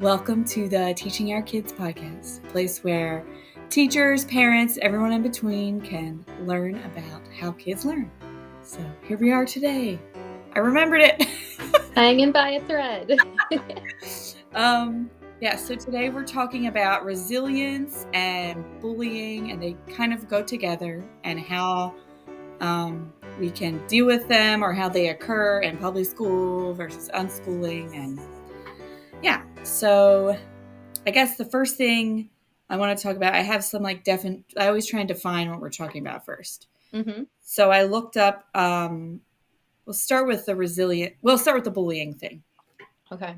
Welcome to the Teaching Our Kids podcast, a place where teachers, parents, everyone in between can learn about how kids learn. So here we are today. I remembered it. Hanging by a thread. So today we're talking about resilience and bullying, and they kind of go together, and how we can deal with them or how they occur in public school versus unschooling. And so I guess the first thing I want to talk about, I have some I always try and define what we're talking about first. Mm-hmm. So I looked up, we'll start with the bullying thing. Okay.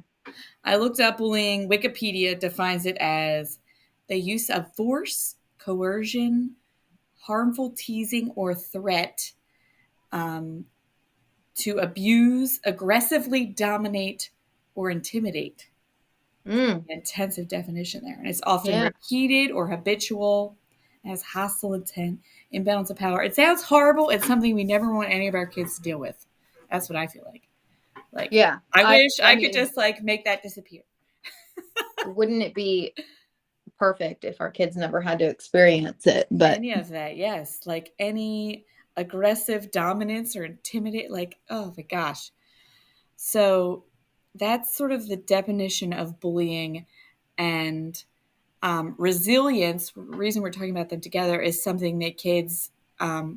I looked up bullying. Wikipedia defines it as the use of force, coercion, harmful teasing or threat to abuse, aggressively dominate, or intimidate. An intensive definition there. And it's often repeated or habitual, has hostile intent, imbalance of power. It sounds horrible. It's something we never want any of our kids to deal with. That's what I feel like. I wish I could just make that disappear. Wouldn't it be perfect if our kids never had to experience it? But any of that, yes. Any aggressive dominance or intimidate, oh my gosh. So that's sort of the definition of bullying. And resilience, the reason we're talking about them together, is something that kids,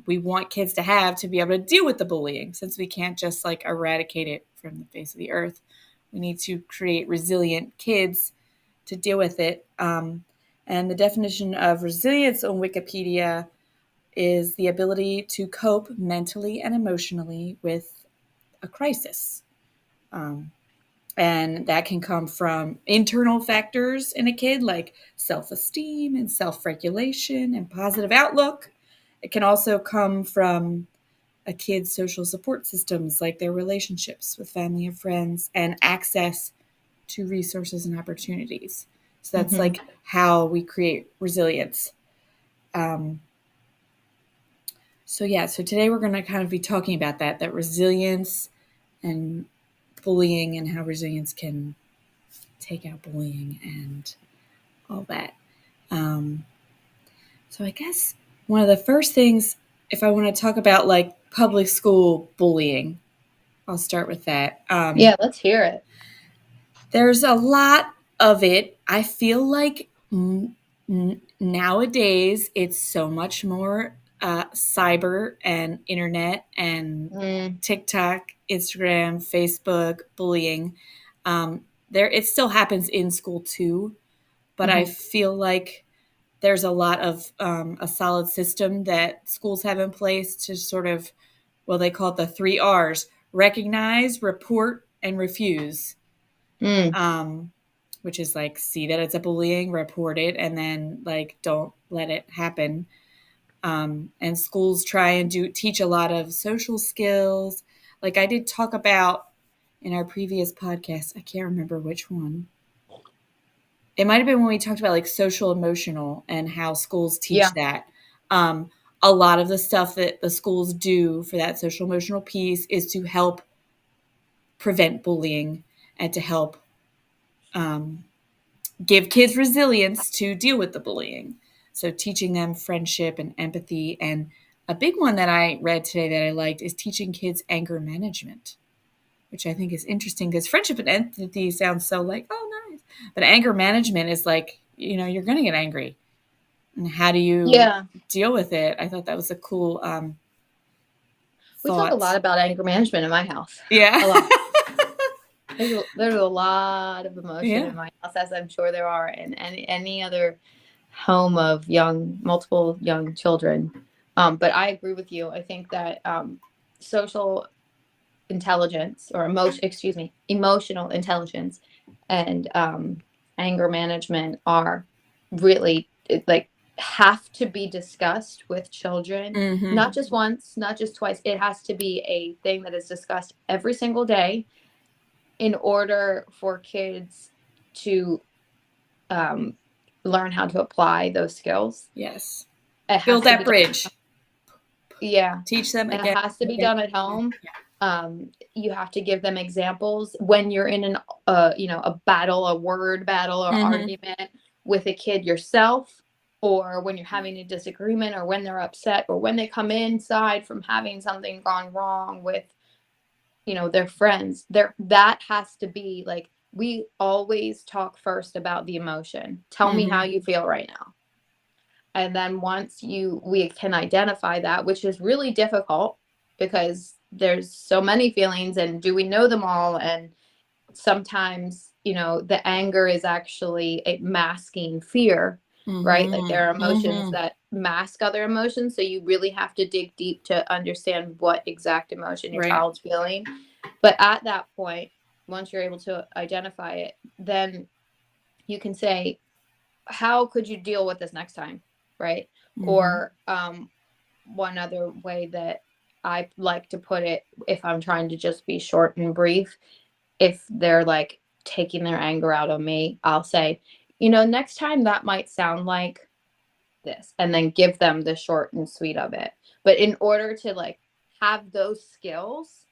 we want kids to have to be able to deal with the bullying, since we can't just eradicate it from the face of the earth. We need to create resilient kids to deal with it. And the definition of resilience on Wikipedia is the ability to cope mentally and emotionally with a crisis. And that can come from internal factors in a kid, like self-esteem and self-regulation and positive outlook. It can also come from a kid's social support systems, like their relationships with family and friends, and access to resources and opportunities. So that's how we create resilience. So today we're going to kind of be talking about that resilience and bullying, and how resilience can take out bullying and all that. So I guess one of the first things, if I want to talk about public school bullying, I'll start with that. Let's hear it. There's a lot of it. I feel like nowadays it's so much more cyber and internet and TikTok, Instagram, Facebook bullying. It still happens in school too, but I feel like there's a lot of a solid system that schools have in place to sort of, they call it the 3 R's: recognize, report, and refuse. Which is see that it's a bullying, report it, and then don't let it happen. And schools try and teach a lot of social skills. I did talk about in our previous podcast, I can't remember which one. It might have been when we talked about social emotional and how schools teach that. A lot of the stuff that the schools do for that social emotional piece is to help prevent bullying and to help give kids resilience to deal with the bullying. So teaching them friendship and empathy. And a big one that I read today that I liked is teaching kids anger management, which I think is interesting because friendship and empathy sounds so nice. But anger management is you're going to get angry. And how do you deal with it? I thought that was a cool We talk a lot about anger management in my house. Yeah. A lot. There's a lot of emotion in my house, as I'm sure there are in any other home of multiple young children. But I agree with you. I think that social intelligence or emotional intelligence and anger management are really have to be discussed with children, not just once, not just twice. It has to be a thing that is discussed every single day in order for kids to learn how to apply those skills. Yes. Build that bridge. Teach them again. It has to be done at home. You have to give them examples when you're in a battle, a word battle or Mm-hmm. argument with a kid yourself, or when you're having a disagreement, or when they're upset, or when they come inside from having something gone wrong with, their friends, that has to be like, we always talk first about the emotion. Tell me Mm-hmm. how you feel right now. And then once we can identify that, which is really difficult because there's so many feelings, and do we know them all? And sometimes, the anger is actually a masking fear, right? Like Mm-hmm. there are emotions Mm-hmm. that mask other emotions. So you really have to dig deep to understand what exact emotion your Right. child's feeling. But at that point, once you're able to identify it, then you can say, how could you deal with this next time? Right. Mm-hmm. Or one other way that I like to put it, if I'm trying to just be short and brief, if they're like taking their anger out on me, I'll say, next time that might sound like this, and then give them the short and sweet of it. But in order to like have those skills,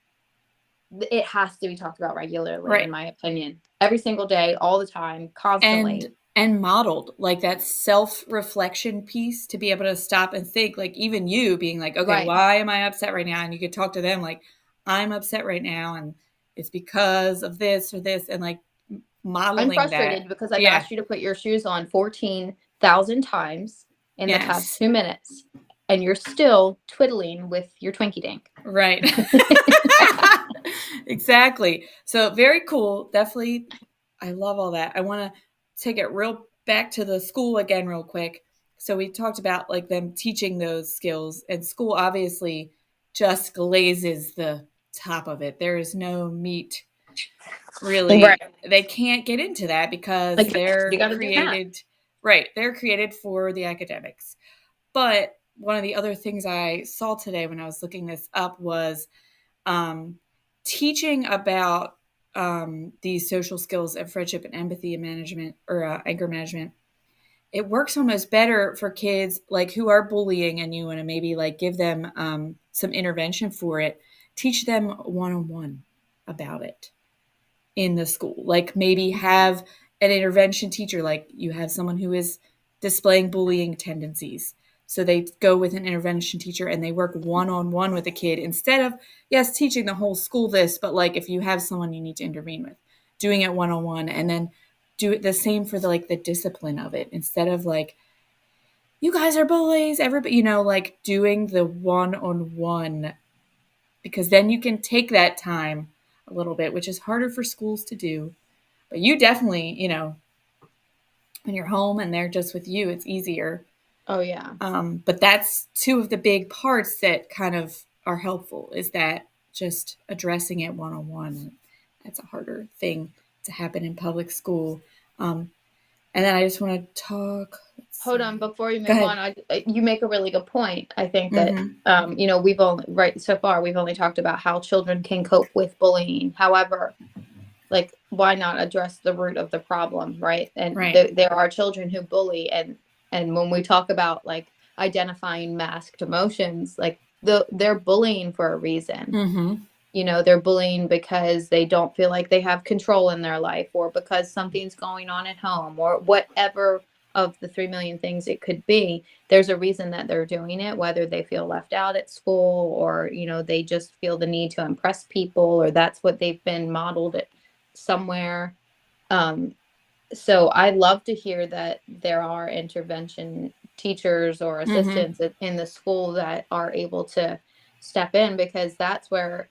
it has to be talked about regularly, in Right. my opinion. Every single day, all the time, and constantly. and modeled, like that self-reflection piece, to be able to stop and think, like even you being like, okay, Right. why am I upset right now? And you could talk to them like, I'm upset right now and it's because of this or this, and like I'm modeling that. frustrated because I've Yeah. asked you to put your shoes on 14,000 times in the past Yes. 2 minutes, and you're still twiddling with your Twinkie Dink. Right. Exactly. So very cool. Definitely. I love all that. I want to take it real back to the school again real quick. So we talked about like them teaching those skills, and school obviously just glazes the top of it. There is no meat Right. really. They can't get into that because Like, you they're got to do math. created, right, they're created for the academics. But one of the other things I saw today when I was looking this up was um, teaching about these social skills of friendship and empathy and management, or anger management. It works almost better for kids like who are bullying, and you want to maybe like give them some intervention for it. Teach them one-on-one about it in the school. Like maybe have an intervention teacher, like you have someone who is displaying bullying tendencies. So they go with an intervention teacher and they work one on one with a kid instead of, yes, teaching the whole school this, but like if you have someone you need to intervene with, doing it one on one, and then do it the same for the discipline of it instead of like, you guys are bullies, everybody, like doing the one on one, because then you can take that time a little bit, which is harder for schools to do. But you definitely, when you're home and they're just with you, it's easier. Oh, yeah. But that's two of the big parts that kind of are helpful, is that just addressing it one on one. That's a harder thing to happen in public school. And then I just want to talk. Let's Hold see. on, before you Go move ahead. on, you make a really good point. I think that, Mm-hmm. we've only, right, so far, we've only talked about how children can cope with bullying. However, like, why not address the root of the problem, right? And Right. there are children who bully, and when we talk about like identifying masked emotions, like they're bullying for a reason. Mm-hmm. They're bullying because they don't feel like they have control in their life, or because something's going on at home, or whatever of the 3 million things it could be. There's a reason that they're doing it, whether they feel left out at school, or they just feel the need to impress people, or that's what they've been modeled at somewhere. um, so I love to hear that there are intervention teachers or Mm-hmm. assistants in the school that are able to step in, because that's where,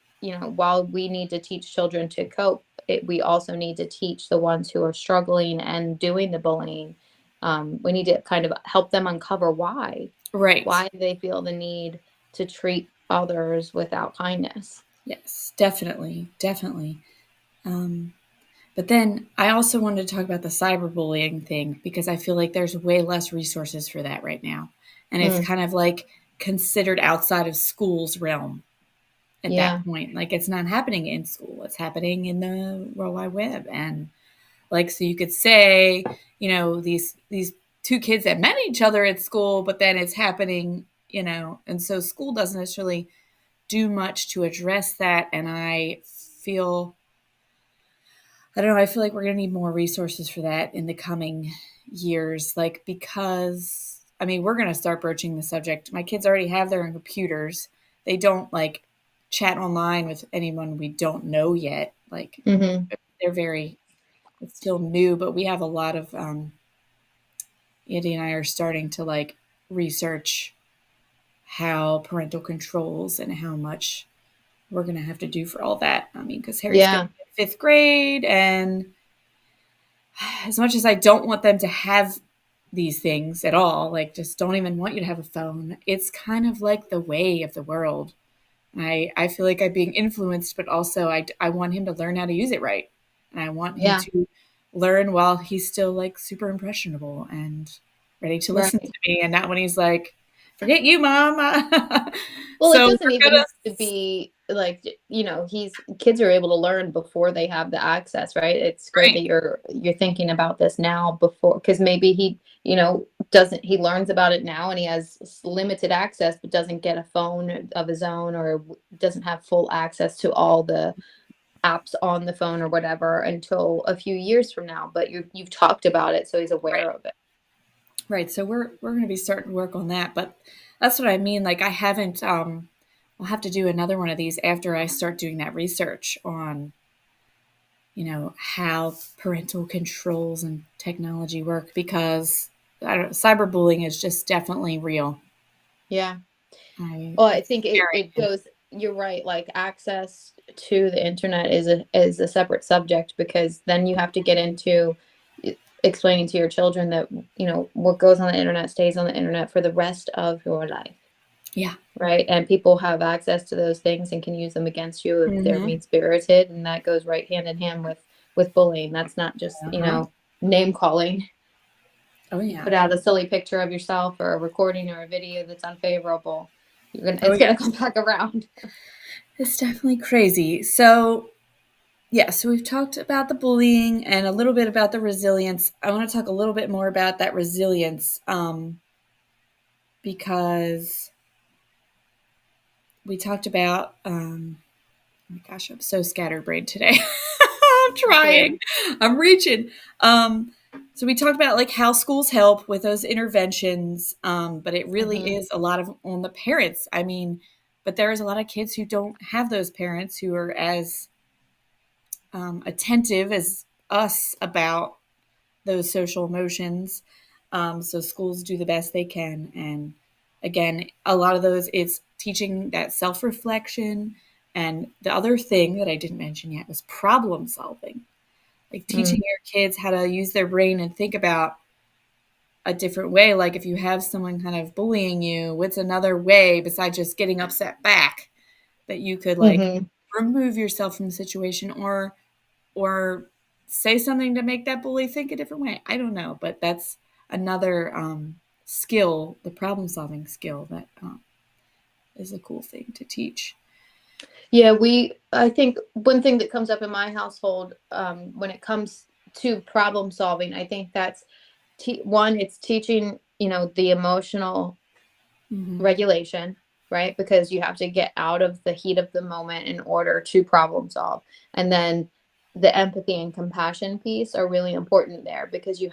while we need to teach children to cope, we also need to teach the ones who are struggling and doing the bullying. We need to kind of help them uncover Right. why they feel the need to treat others without kindness. Yes, definitely. Definitely. Um, But then I also wanted to talk about the cyberbullying thing, because I feel like there's way less resources for that right now. And it's Mm, kind of like considered outside of school's realm at yeah. that point. Like it's not happening in school, it's happening in the World Wide Web. And like, so you could say, these two kids that met each other at school, but then it's happening, and so school doesn't necessarily do much to address that. And I feel I don't know, I feel like we're going to need more resources for that in the coming years, like, because I mean, we're going to start broaching the subject. My kids already have their own computers. They don't like chat online with anyone we don't know yet. Like, Mm-hmm. they're very, it's still new, but we have a lot of, Andy and I are starting to like research how parental controls and how much we're going to have to do for all that. I mean, because Harry's going Yeah, to be in 5th grade, and as much as I don't want them to have these things at all, like just don't even want you to have a phone, it's kind of like the way of the world. I feel like I'm being influenced, but also I want him to learn how to use it right. And I want him yeah, to learn while he's still like super impressionable and ready to listen to right. me, and not when he's like, forget you, mom. Well, it So doesn't we're even gonna, have to be like, kids are able to learn before they have the access, right? It's great right, that you're thinking about this now before, because maybe doesn't he learns about it now and he has limited access, but doesn't get a phone of his own, or doesn't have full access to all the apps on the phone or whatever until a few years from now. But you've talked about it, so he's right, aware of it. right. So we're gonna be starting to work on that, but that's what I mean. Like I haven't. I'll have to do another one of these after I start doing that research on, how parental controls and technology work, because I don't, cyberbullying is just definitely real. Yeah. I Well, I It's think it, scary. it goes, you're right, like access to the internet is a separate subject, because then you have to get into explaining to your children that, what goes on the internet stays on the internet for the rest of your life, Yeah. right? And people have access to those things and can use them against you if they're Mm-hmm. mean spirited, and that goes right hand in hand with bullying. That's not just, Uh-huh. name calling. Oh You yeah. put out a silly picture of yourself or a recording or a video that's unfavorable, Oh it's gonna yes. come back around. It's definitely crazy. So yeah, so we've talked about the bullying and a little bit about the resilience. I want to talk a little bit more about that resilience, because we talked about. Oh my gosh, I'm so scatterbrained today. I'm Okay. trying. I'm reaching. Um, so we talked about like how schools help with those interventions, but it really Mhm. is a lot of on the parents. I mean, but there is a lot of kids who don't have those parents who are as attentive as us about those social emotions. So schools do the best they can. And again, a lot of those, it's teaching that self reflection. And the other thing that I didn't mention yet was problem solving, like Mm. teaching your kids how to use their brain and think about a different way. Like if you have someone kind of bullying you, what's another way besides just getting upset back that you could like Mhm. remove yourself from the situation, or say something to make that bully think a different way. I don't know, but that's another skill, the problem solving skill that is a cool thing to teach. Yeah, I think one thing that comes up in my household, when it comes to problem solving, I think that's one, it's teaching, the emotional Mm-hmm. regulation, right? Because you have to get out of the heat of the moment in order to problem solve. And then the empathy and compassion piece are really important there, because you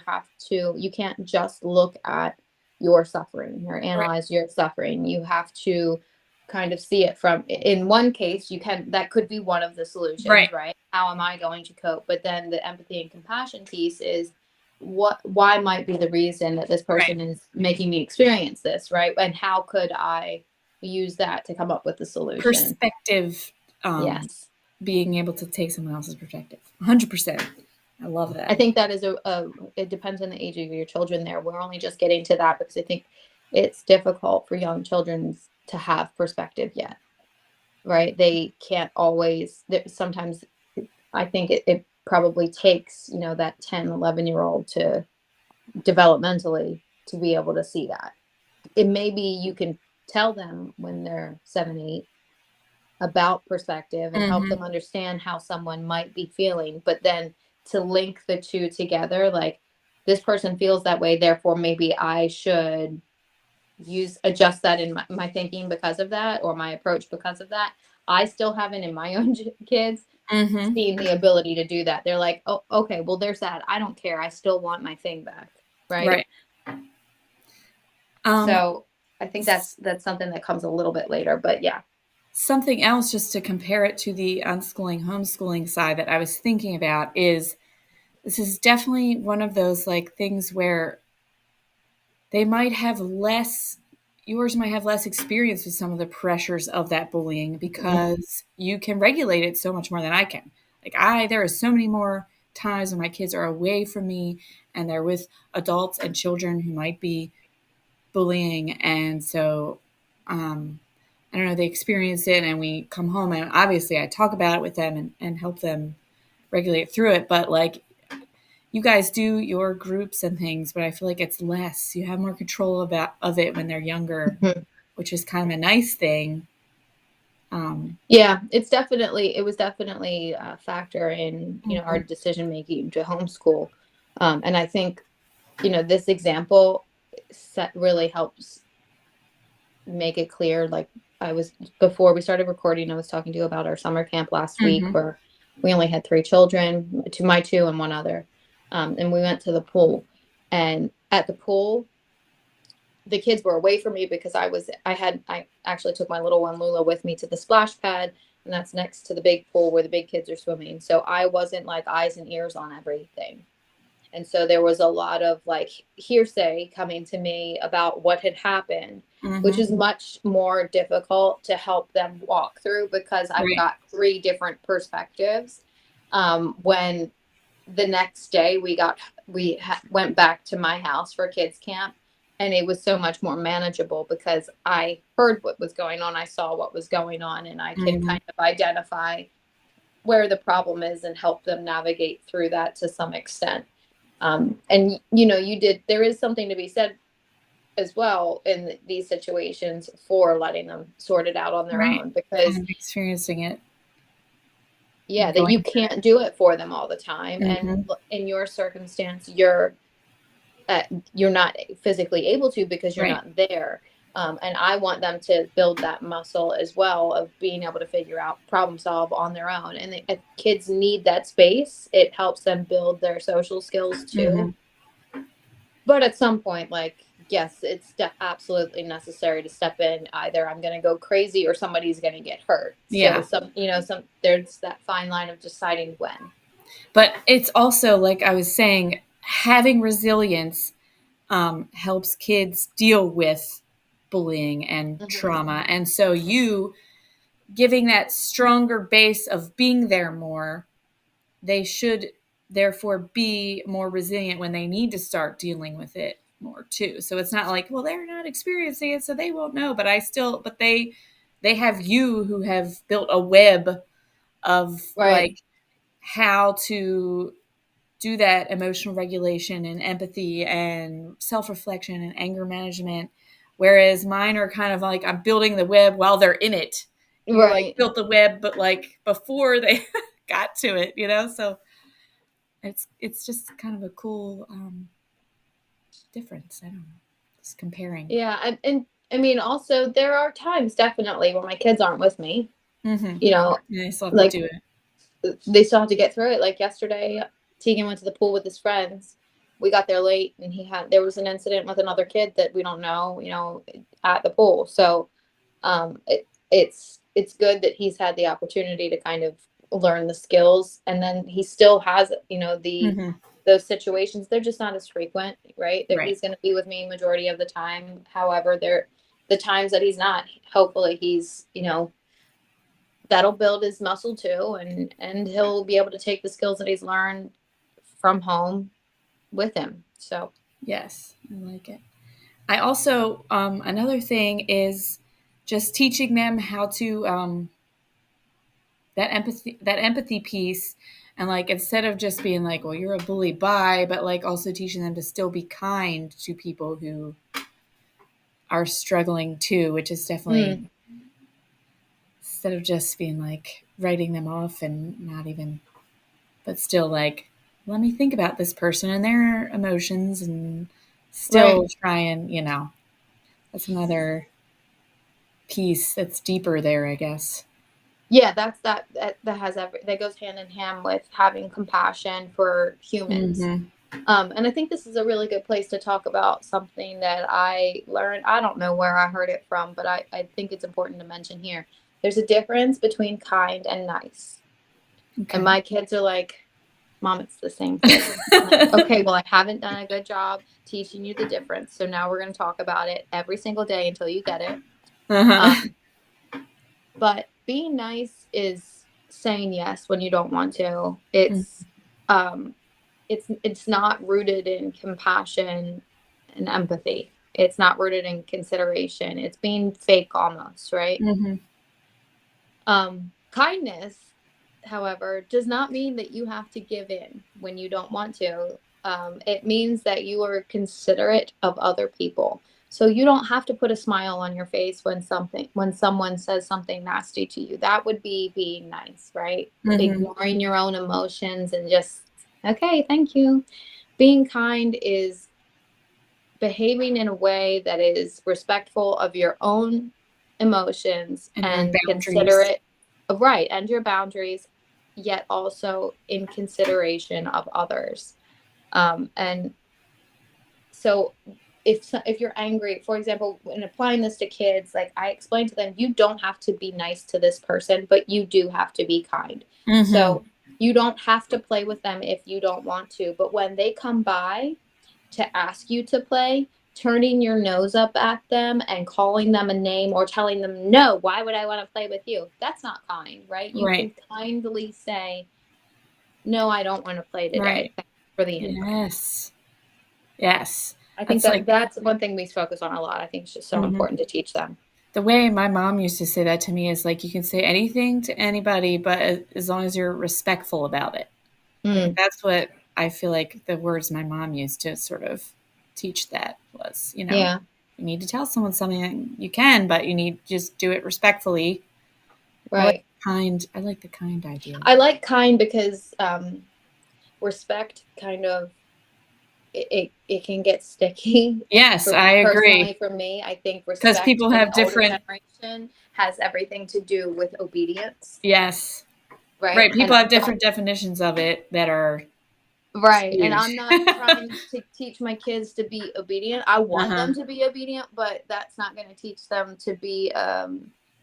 can't just look at your suffering or Right, analyze your suffering. You have to kind of see it from, in one case, that could be one of the right, solutions, right? How am I going to cope? But then the empathy and compassion piece is, why might be the reason that this right. person is making me experience this, right? And how could I use that to come up with the solution? Perspective, um, Yes. being able to take someone else's perspective. 100%. I love I that. think that is it depends on the age of your children there. We're only just getting to that because I think it's difficult for young children to have perspective yet, right? They can't always, sometimes I think it probably takes, that 10, 11-year-old to developmentally to be able to see that. It maybe you can tell them when they're 7, 8 about perspective and help Mm-hmm. them understand how someone might be feeling, but then to link the two together, like, this person feels that way, therefore maybe I should adjust that in my thinking because of that, or my approach because of that. I still haven't in my own kids seen the ability to do that. They're like, oh, okay, well, there's that. I don't care. I still want my thing back. Right. Right. So I think that's something that comes a little bit later, but yeah. Something else, just to compare it to the unschooling, homeschooling side that I was thinking about, is this is definitely one of those like things where they might have less, yours might have less experience with some of the pressures of that bullying because you can regulate it so much more than I can. Like there are so many more times when my kids are away from me and they're with adults and children who might be bullying. And so, I don't know, they experience it and we come home and obviously I talk about it with them and help them regulate through it. But like you guys do your groups and things, but I feel like it's less. You have more control of it when they're younger, which is kind of a nice thing. Yeah, it was definitely a factor in, our decision making to homeschool. And I think, this example really helps make it clear. Like before we started recording, I was talking to you about our summer camp last week where we only had 3 children, my 2 and 1 other. And we went to the pool, and at the pool, the kids were away from me because I actually took my little one Lula with me to the splash pad, and that's next to the big pool where the big kids are swimming. So I wasn't like eyes and ears on everything. And so there was a lot of like hearsay coming to me about what had happened, which is much more difficult to help them walk through because I've got 3 different perspectives. When the next day went back to my house for kids camp, and it was so much more manageable because I heard what was going on. I saw what was going on, and I can kind of identify where the problem is and help them navigate through that to some extent. And there is something to be said as well in these situations for letting them sort it out on their own, because kind of experiencing it. yeah, that you can't do it for them all the time. And in your circumstance, you're not physically able to because you're not there. And I want them to build that muscle as well of being able to figure out, problem solve on their own. And kids need that space. It helps them build their social skills too. But at some point, like, yes, it's absolutely necessary to step in. Either I'm going to go crazy or somebody's going to get hurt. Yeah. So there's that fine line of deciding when. But it's also, like I was saying, having resilience helps kids deal with bullying and trauma. And so you giving that stronger base of being there more, they should therefore be more resilient when they need to start dealing with it more too. So it's not like, well, they're not experiencing it, so they won't know. But they have you who have built a web of like how to do that emotional regulation and empathy and self-reflection and anger management, whereas mine are kind of like I'm building the web while they're in it. You like built the web, but like before they got to it, so it's just kind of a cool difference. I don't know, just comparing. Yeah, and I mean, also there are times definitely when my kids aren't with me. Yeah, they still have like to do it. They still have to get through it. Like yesterday, Tegan went to the pool with his friends. We got there late, and there was an incident with another kid that we don't know, at the pool. So, it's good that he's had the opportunity to kind of learn the skills, and then he still has, those situations. They're just not as frequent, right? He's going to be with me majority of the time. However, the times that he's not, hopefully he's, that'll build his muscle too, and he'll be able to take the skills that he's learned from home with him. So yes, I like it. I also another thing is just teaching them how to that empathy piece, and like instead of just being like, well, you're a bully, bye, but like also teaching them to still be kind to people who are struggling too, which is definitely instead of just being like writing them off and not even, but still like, let me think about this person and their emotions and still try and, that's another piece that's deeper there, I guess. Yeah, that goes hand in hand with having compassion for humans. Mm-hmm. And I think this is a really good place to talk about something that I learned. I don't know where I heard it from, but I think it's important to mention here. There's a difference between kind and nice. And Okay. my kids are like, Mom, it's the same thing. I'm like, okay, well, I haven't done a good job teaching you the difference. So now we're going to talk about it every single day until you get it. Uh-huh. Um, but being nice is saying yes when you don't want to. Um, it's not rooted in compassion and empathy. It's not rooted in consideration. It's being fake almost, right? Mm-hmm. Kindness, however, does not mean that you have to give in when you don't want to. It means that you are considerate of other people. So you don't have to put a smile on your face when someone says something nasty to you. That would be being nice, right? Mm-hmm. Ignoring your own emotions and just, okay, thank you. Being kind is behaving in a way that is respectful of your own emotions And your own and boundaries. considerate, right, and your boundaries, yet also in consideration of others. And so if you're angry, for example, when applying this to kids, like I explain to them, you don't have to be nice to this person, but you do have to be kind. Mm-hmm. So you don't have to play with them if you don't want to, but when they come by to ask you to play, turning your nose up at them and calling them a name or telling them, no, why would I want to play with you? That's not kind, right? You Right. can kindly say, no, I don't want to play Right. today. Thanks for the invite. Yes. Yes. I think That's that like that's one thing we focus on a lot. I think it's just so mhm. important to teach them. The way my mom used to say that to me is like you can say anything to anybody, but as long as you're respectful about it. Like Mm, that's what I feel like the words my mom used to sort of teach that was, yeah, you need to tell someone something you can, but you need to just do it respectfully. right. I like the kind idea. I like kind because respect kind of it can get sticky. Yes, For I personally, agree. for me, I think Because respect people for the have older different, generation has everything to do with obedience, yes, right? right. And People have different definitions of it that are right. And skewed. I'm not trying to teach my kids to be obedient. I want Uh-huh. them to be obedient, but that's not going to teach them to be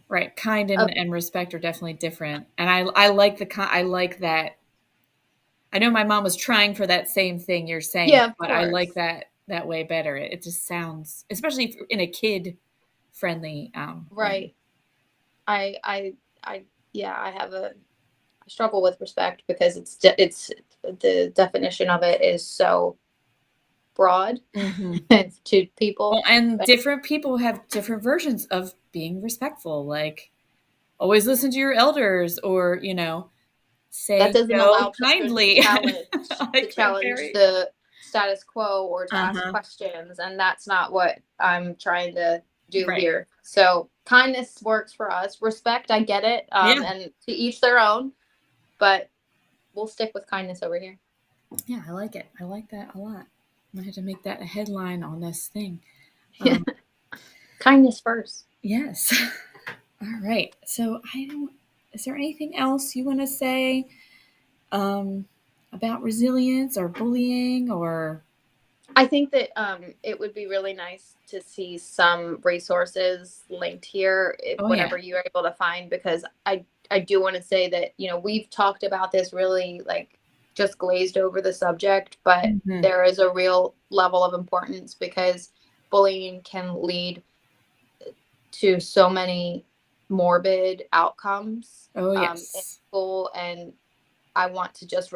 Right. Kind a, and respect are definitely different. And I like I like that. I know my mom was trying for that same thing you're saying, yeah, of but I like course. that way better. It just sounds, especially in a kid friendly way. Right. I I I yeah, I have a I struggle with respect because it's the definition of it is so broad Hmm. to people. Well, and But different people have different versions of being respectful. Like always listen to your elders, or that say doesn't no allow children kindly. to Like they're challenge very. the status quo or to ask Uh-huh. questions, and that's not what I'm trying to do Right. here. So kindness works for us. Respect, I get it, Yeah. and to each their own, but we'll stick with kindness over here. Yeah, I like it. I like that a lot. I had to make that a headline on this thing. Yeah, Um, kindness first. yes. All right. So I don't. Is there anything else you want to say um, about resilience or bullying or? I think that it would be really nice to see some resources linked here, Oh yeah. whatever you are able to find, because I do want to say that we've talked about this really like just glazed over the subject, but Hmm. there is a real level of importance because bullying can lead to so many morbid outcomes Oh in yes. school, and I want to just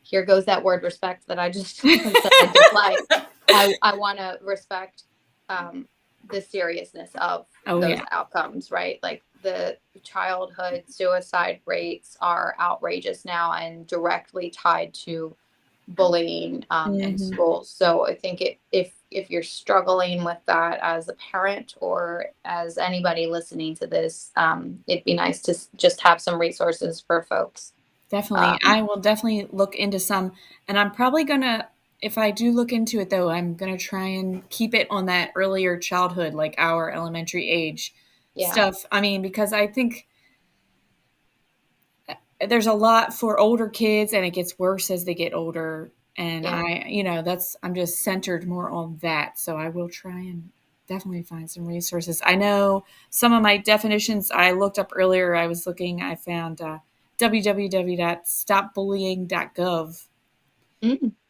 here goes that word respect that I just said I dislike. I want to respect um, the seriousness of Oh those yeah. outcomes, right? Like the childhood suicide rates are outrageous now and directly tied to bullying in Hmm. schools. So I think if you're struggling with that as a parent or as anybody listening to this, it'd be nice to just have some resources for folks. Definitely. Um, I will definitely look into some, and I'm probably gonna. If I do look into it, though, I'm gonna try and keep it on that earlier childhood, like our elementary age yeah. stuff. I mean, because I think there's a lot for older kids, and it gets worse as they get older. And Yeah. I'm just centered more on that. So I will try and definitely find some resources. I know some of my definitions I looked up earlier. I found www.stopbullying.gov.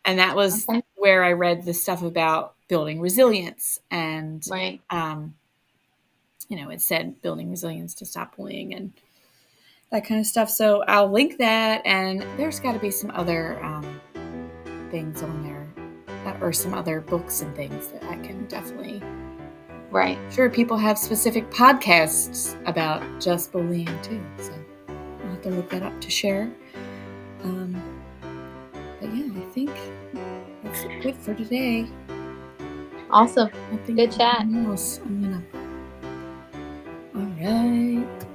And that was Okay. where I read the stuff about building resilience. And, Right. it said building resilience to stop bullying and that kind of stuff. So I'll link that. And there's got to be some other things on there, or some other books and things that I can definitely. Right. Sure, people have specific podcasts about just bullying too. So I'll have to look that up to share. But yeah, I think that's good for today. Awesome. I think Good chat. else. All right.